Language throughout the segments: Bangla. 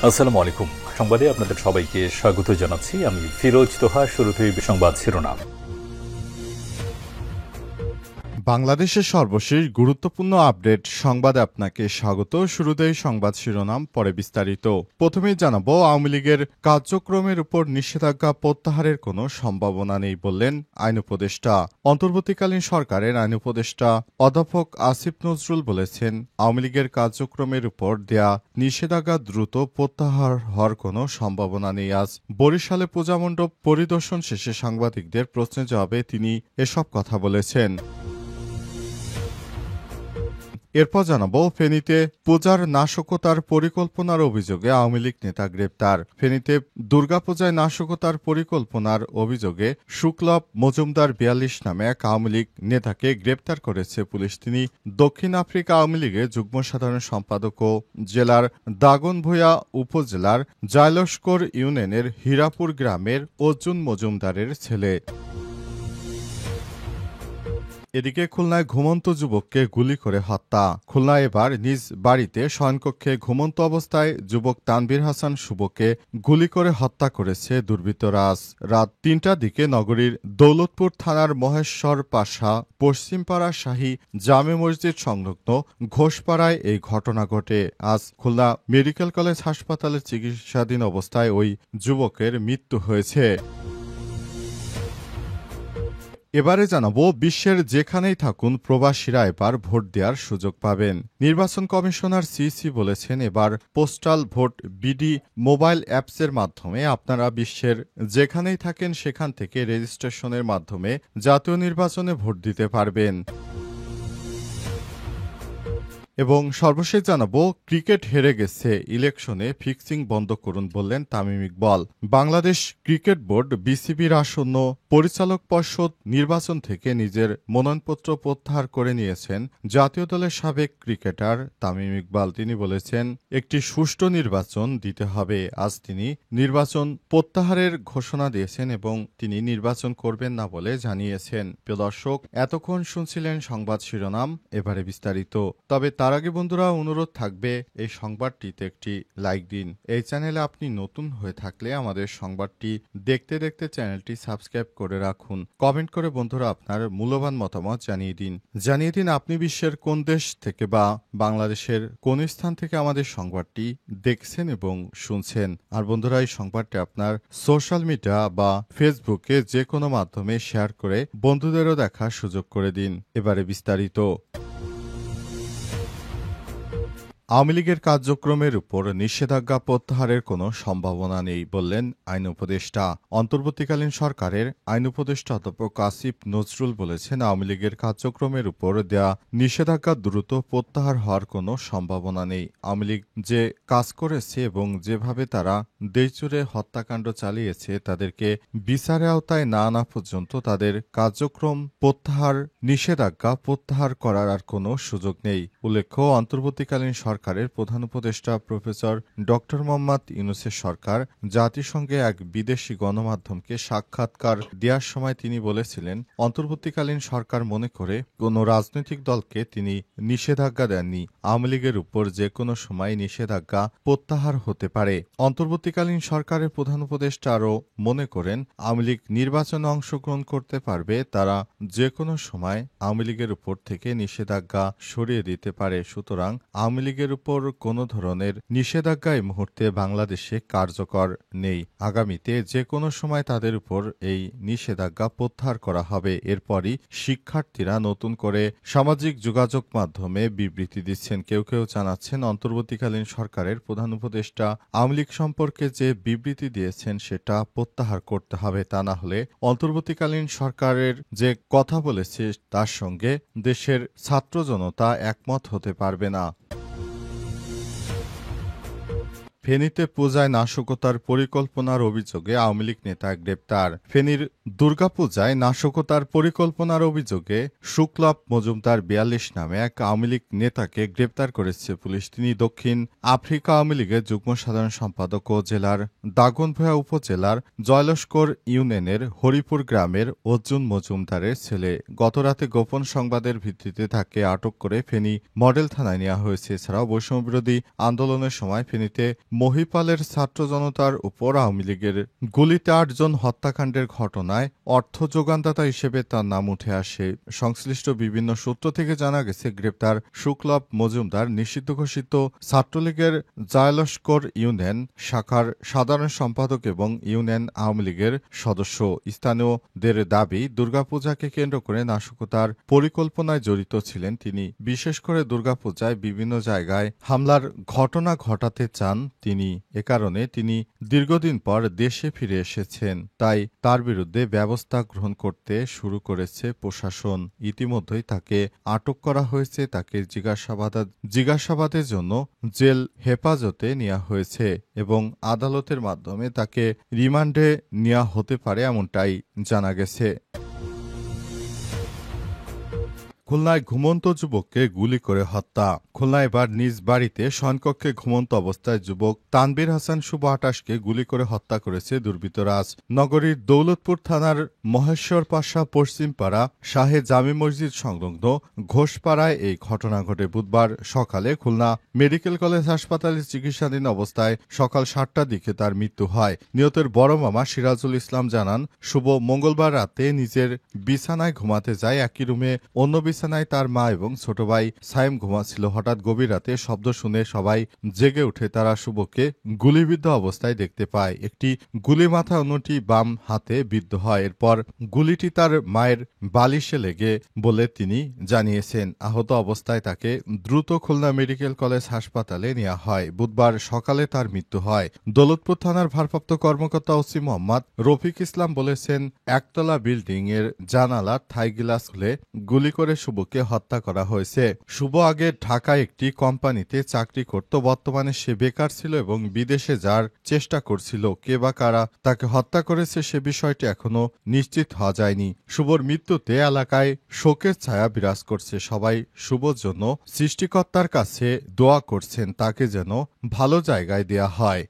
আসসালামু আলাইকুম। সংবাদে আপনাদের সবাইকে স্বাগত জানাচ্ছি। আমি ফিরোজ তোহা। শুরুতেই সংবাদ শিরোনাম। বাংলাদেশের সর্বশেষ গুরুত্বপূর্ণ আপডেট সংবাদে আপনাকে স্বাগত। শুরুতেই সংবাদ শিরোনাম, পরে বিস্তারিত। প্রথমেই জানাবো, আওয়ামী লীগের কার্যক্রমের উপর নিষেধাজ্ঞা প্রত্যাহারের কোনো সম্ভাবনা নেই বললেন আইন উপদেষ্টা। অন্তর্বর্তীকালীন সরকারের আইন উপদেষ্টা অধ্যাপক আসিফ নজরুল বলেছেন, আওয়ামী লীগের কার্যক্রমের উপর দেয়া নিষেধাজ্ঞা দ্রুত প্রত্যাহার হওয়ার কোনো সম্ভাবনা নেই। আজ বরিশালে পূজামণ্ডপ পরিদর্শন শেষে সাংবাদিকদের প্রশ্নের জবাবে তিনি এসব কথা বলেছেন। এরপর জানাবো, ফেনীতে পূজার নাশকতার পরিকল্পনার অভিযোগে আওয়ামী লীগ নেতা গ্রেপ্তার। ফেনীতে দুর্গাপূজায় নাশকতার পরিকল্পনার অভিযোগে শুক্লভ মজুমদার ৪২ নামে এক আওয়ামী লীগ নেতাকে গ্রেপ্তার করেছে পুলিশ। তিনি দক্ষিণ আফ্রিকা আওয়ামী লীগের যুগ্ম সাধারণ সম্পাদক ও জেলার দাগনভূঞা উপজেলার জায়লস্কর ইউনিয়নের হীরাপুর গ্রামের অর্জুন মজুমদারের ছেলে। এদিকে খুলনায় ঘুমন্ত যুবককে গুলি করে হত্যা। খুলনায় এবার নিজ বাড়িতে শয়নকক্ষে ঘুমন্ত অবস্থায় যুবক তানভীর হাসান শুভকে গুলি করে হত্যা করেছে দুর্বৃত্তরা। রাত ৩টার দিকে নগরীর দৌলতপুর থানার মহেশ্বর পাশা পশ্চিমপাড়া শাহী জামে মসজিদ সংলগ্ন ঘোষপাড়ায় এই ঘটনা ঘটে। আজ খুলনা মেডিকেল কলেজ হাসপাতালে চিকিৎসাধীন অবস্থায় ওই যুবকের মৃত্যু হয়েছে। এবারে জানাবো, বিশ্বের যেখানেই থাকুন প্রবাসীরা এবার ভোট দেওয়ার সুযোগ পাবেন। নির্বাচন কমিশনার সিসি বলেছেন, এবার পোস্টাল ভোট বিডি মোবাইল অ্যাপসের মাধ্যমে আপনারা বিশ্বের যেখানেই থাকেন সেখান থেকে রেজিস্ট্রেশনের মাধ্যমে জাতীয় নির্বাচনে ভোট দিতে পারবেন। এবং সর্বশেষ জানাবো, ক্রিকেট হেরে গেছে, ইলেকশনে ফিক্সিং বন্ধ করুন বললেন তামিম ইকবাল। বাংলাদেশ ক্রিকেট বোর্ড বিসিবির আসন্ন পরিচালক পর্ষদ নির্বাচন থেকে নিজের মনোনয়নপত্র প্রত্যাহার করে নিয়েছেন জাতীয় দলের সাবেক ক্রিকেটার তামিম ইকবাল। তিনি বলেছেন, একটি সুষ্ঠু নির্বাচন দিতে হবে। আজ তিনি নির্বাচন প্রত্যাহারের ঘোষণা দিয়েছেন এবং তিনি নির্বাচন করবেন না বলে জানিয়েছেন। প্রিয় দর্শক, এতক্ষণ শুনছিলেন সংবাদ শিরোনাম, এবারে বিস্তারিত। তবে তার আগে বন্ধুরা, অনুরোধ থাকবে এই সংবাদটিতে একটি লাইক দিন। এই চ্যানেলে আপনি নতুন হয়ে থাকলে আমাদের সংবাদটি দেখতে দেখতে চ্যানেলটি সাবস্ক্রাইব করে রাখুন। কমেন্ট করে বন্ধুরা আপনার মূল্যবান মতামত জানিয়ে দিন আপনি বিশ্বের কোন দেশ থেকে বা বাংলাদেশের কোন স্থান থেকে আমাদের সংবাদটি দেখছেন এবং শুনছেন। আর বন্ধুরা, এই সংবাদটি আপনার সোশ্যাল মিডিয়া বা ফেসবুকে যে কোনো মাধ্যমে শেয়ার করে বন্ধুদেরও দেখার সুযোগ করে দিন। এবারে বিস্তারিত। আওয়ামী লীগের কার্যক্রমের উপর নিষেধাজ্ঞা প্রত্যাহারের কোনো সম্ভাবনা নেই বললেন আইন উপদেষ্টা। অন্তর্বর্তীকালীন সরকারের আইন উপদেষ্টা অধ্যাপক আসিফ নজরুল বলেছেন, আওয়ামী লীগের কার্যক্রমের উপর দেয়া নিষেধাজ্ঞা দ্রুত প্রত্যাহার হওয়ার কোনো সম্ভাবনা নেই। আওয়ামী লীগ যে কাজ করেছে এবং যেভাবে তারা দেশজুড়ে হত্যাকাণ্ড চালিয়েছে, তাদেরকে বিচারের আওতায় না আনা পর্যন্ত তাদের কার্যক্রম প্রত্যাহার নিষেধাজ্ঞা প্রত্যাহার করার আর কোনো সুযোগ নেই। উল্লেখ্য, অন্তর্বর্তীকালীন সরকারের প্রধান উপদেষ্টা প্রফেসর ড মোহাম্মদ ইউনূসের সরকার জাতিসংঘে এক বিদেশি গণমাধ্যমকে সাক্ষাৎকার দেওয়ার সময় তিনি বলেছিলেন, অন্তর্বর্তীকালীন সরকার মনে করে কোনো রাজনৈতিক দলকে তিনি নিষেধাজ্ঞা দেননি। আওয়ামী লীগের উপর যে কোনো সময় নিষেধাজ্ঞা প্রত্যাহার হতে পারে। অন্তর্বর্তীকালীন সরকারের প্রধান উপদেষ্টা আরও মনে করেন, আওয়ামী লীগ নির্বাচনে অংশগ্রহণ করতে পারবে, তারা যে কোনো সময় আওয়ামী লীগের উপর থেকে নিষেধাজ্ঞা সরিয়ে দিতে পারে। সুতরাং আওয়ামী লীগের উপর কোনো ধরনের নিষেধাজ্ঞা এই মুহূর্তে বাংলাদেশে কার্যকর নেই। আগামীতে যে কোনো সময় তাদের উপর এই নিষেধাজ্ঞা প্রত্যাহার করা হবে। এরপরই শিক্ষার্থীরা নতুন করে সামাজিক যোগাযোগ মাধ্যমে বিবৃতি দিচ্ছেন। কেউ কেউ জানাচ্ছেন, অন্তর্বর্তীকালীন সরকারের প্রধান উপদেষ্টা আওয়ামী লীগ সম্পর্কে যে বিবৃতি দিয়েছেন সেটা প্রত্যাহার করতে হবে। তা না হলে অন্তর্বর্তীকালীন সরকারের যে কথা বলেছে তার সঙ্গে দেশের ছাত্র জনতা একমত হতে পারবে না। ফেনীতে পূজায় নাশকতার পরিকল্পনার অভিযোগে আওয়ামী লীগ নেতা গ্রেপ্তার। ফেনীর দুর্গাপূজায় নাশকতার পরিকল্পনার অভিযোগে শুক্লভ মজুমদার ৪২ নামে এক আওয়ামী লীগ নেতাকে গ্রেপ্তার করেছে পুলিশ। তিনি দক্ষিণ আফ্রিকা আওয়ামী লীগের যুগ্ম সাধারণ সম্পাদক ও জেলার দাগনভূঞা উপজেলার জয়লস্কর ইউনিয়নের হরিপুর গ্রামের অর্জুন মজুমদারের ছেলে। গতরাতে গোপন সংবাদের ভিত্তিতে তাকে আটক করে ফেনী মডেল থানায় নেওয়া হয়েছে। এছাড়াও বৈষম্যবিরোধী আন্দোলনের সময় ফেনীতে মহিপালের ছাত্র জনতার উপর আওয়ামী লীগের গুলিতে ৮ জন হত্যাকাণ্ডের ঘটনায় অর্থ যোগানদাতা হিসেবে তার নাম উঠে আসে। সংশ্লিষ্ট বিভিন্ন সূত্র থেকে জানা গেছে, গ্রেপ্তার শুক্লভ মজুমদার নিষিদ্ধ ঘোষিত ছাত্রলীগের জায়লস্কর ইউনিয়ন শাখার সাধারণ সম্পাদক এবং ইউনিয়ন আওয়ামী লীগের সদস্য। স্থানীয়দের দাবি, দুর্গাপূজাকে কেন্দ্র করে নাশকতার পরিকল্পনায় জড়িত ছিলেন তিনি। বিশেষ করে দুর্গাপূজায় বিভিন্ন জায়গায় হামলার ঘটনা ঘটাতে চান তিনি। এ কারণে তিনি দীর্ঘদিন পর দেশে ফিরে এসেছেন। তাই তার বিরুদ্ধে ব্যবস্থা গ্রহণ করতে শুরু করেছে প্রশাসন। ইতিমধ্যেই তাকে আটক করা হয়েছে। তাকে জিজ্ঞাসাবাদের জন্য জেল হেফাজতে নেওয়া হয়েছে এবং আদালতের মাধ্যমে তাকে রিমান্ডে নেওয়া হতে পারে, এমনটাই জানা গেছে। খুলনায় ঘুমন্ত যুবককে গুলি করে হত্যা। খুলনায় এবার নিজ বাড়িতে শয়নকক্ষে ঘুমন্ত অবস্থায় যুবক তানবীর হাসান শুভ ২৮কে গুলি করে হত্যা করেছে দুর্বৃত্তরা। নগরীর দৌলতপুর থানার মহেশ্বর পাশা পশ্চিমপাড়া শাহে জামে মসজিদ সংলগ্ন ঘোষপাড়ায় এই ঘটনা ঘটে। বুধবার সকালে খুলনা মেডিকেল কলেজ হাসপাতালে চিকিৎসাধীন অবস্থায় সকাল ৭টার দিকে তার মৃত্যু হয়। নিহতের বড় মামা সিরাজুল ইসলাম জানান, শুভ মঙ্গলবার রাতে নিজের বিছানায় ঘুমাতে যায়। একই রুমে অন্য বিছানায় তার মা এবং ছোট ভাই সাইম ঘুমাচ্ছিল। হঠাৎ গভীর রাতে শব্দ শুনে সবাই জেগে উঠে। তারা শুভকে গুলিবিদ্ধ অবস্থায় দেখতে পায়। একটি গুলি মাথায়, অন্যটি বাম হাতে বিদ্ধ হয়। এরপর গুলিটি তার মায়ের বালিশে লেগে বলে তিনি জানিয়েছেন। আহত অবস্থায় তাকে দ্রুত খুলনা মেডিকেল কলেজ হাসপাতালে নেওয়া হয়। বুধবার সকালে তার মৃত্যু হয়। দৌলতপুর থানার ভারপ্রাপ্ত কর্মকর্তা ওসি মোহাম্মদ রফিক ইসলাম বলেছেন, একতলা বিল্ডিং এর জানালার থাই গ্লাস খুলে গুলি করে শুভকে হত্যা করা হয়েছে। শুভ আগে ঢাকায় একটি কোম্পানিতে চাকরি করত। বর্তমানে সে বেকার ছিল এবং বিদেশে যাওয়ার চেষ্টা করছিল। কে বা কারা তাকে হত্যা করেছে সে বিষয়টি এখনো নিশ্চিত হওয়া যায়নি। শুভর মৃত্যুতে এলাকায় শোকের ছায়া বিরাজ করছে। সবাই শুভর জন্য সৃষ্টিকর্তার কাছে দোয়া করছেন, তাকে যেন ভালো জায়গায় দেয়া হয়।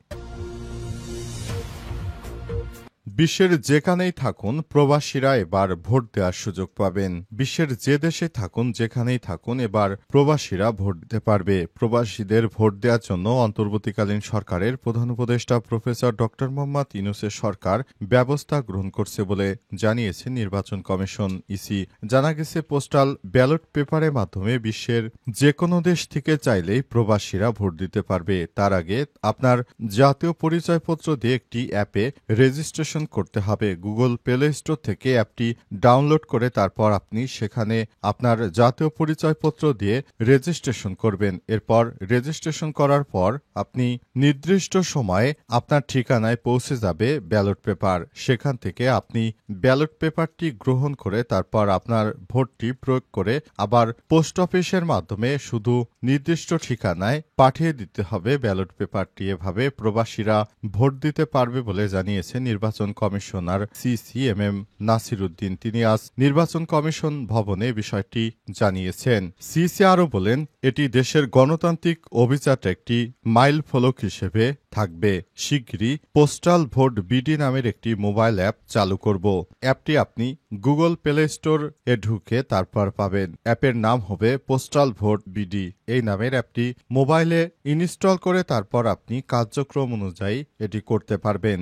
বিশ্বের যেখানেই থাকুন প্রবাসীরা এবার ভোট দেওয়ার সুযোগ পাবেন। বিশ্বের যে দেশে থাকুন, যেখানেই থাকুন, এবার প্রবাসীরা ভোট দিতে পারবে। প্রবাসীদের ভোট দেওয়ার জন্য অন্তর্বর্তীকালীন সরকারের প্রধান উপদেষ্টা প্রফেসর ড মোহাম্মদ ইউনূসের সরকার ব্যবস্থা গ্রহণ করছে বলে জানিয়েছে নির্বাচন কমিশন ইসি। জানা গেছে, পোস্টাল ব্যালট পেপারের মাধ্যমে বিশ্বের যে কোনো দেশ থেকে চাইলেই প্রবাসীরা ভোট দিতে পারবে। তার আগে আপনার জাতীয় পরিচয়পত্র দিয়ে একটি অ্যাপে রেজিস্ট্রেশন করতে হবে। গুগল প্লে স্টোর থেকে অ্যাপটি ডাউনলোড করে তারপর আপনি সেখানে আপনার জাতীয় পরিচয়পত্র দিয়ে রেজিস্ট্রেশন করবেন। এরপর রেজিস্ট্রেশন করার পর আপনি নির্দিষ্ট সময়ে আপনার ঠিকানায় পৌঁছে যাবে ব্যালট পেপার। সেখান থেকে আপনি ব্যালট পেপারটি গ্রহণ করে তারপর আপনার ভোটটি প্রয়োগ করে আবার পোস্ট অফিসের মাধ্যমে শুধু নির্দিষ্ট ঠিকানায় পাঠিয়ে দিতে হবে ব্যালট পেপারটি। এভাবে প্রবাসীরা ভোট দিতে পারবে বলে জানিয়েছে নির্বাচন কমিশনার সিসিএমএম নাসির উদ্দিন। তিনি আজ নির্বাচন কমিশন ভবনে বিষয়টি জানিয়েছেন। সিসি আরও বলেন, এটি দেশের গণতান্ত্রিক অভিযাত্রা একটি মাইল ফলক হিসেবে থাকবে। শিগগিরই পোস্টাল ভোট বিডি নামের একটি মোবাইল অ্যাপ চালু করব। অ্যাপটি আপনি গুগল প্লে স্টোর এ ঢুকে তারপর পাবেন। অ্যাপের নাম হবে পোস্টাল ভোট বিডি। এই নামের অ্যাপটি মোবাইলে ইনস্টল করে তারপর আপনি কার্যক্রম অনুযায়ী এটি করতে পারবেন।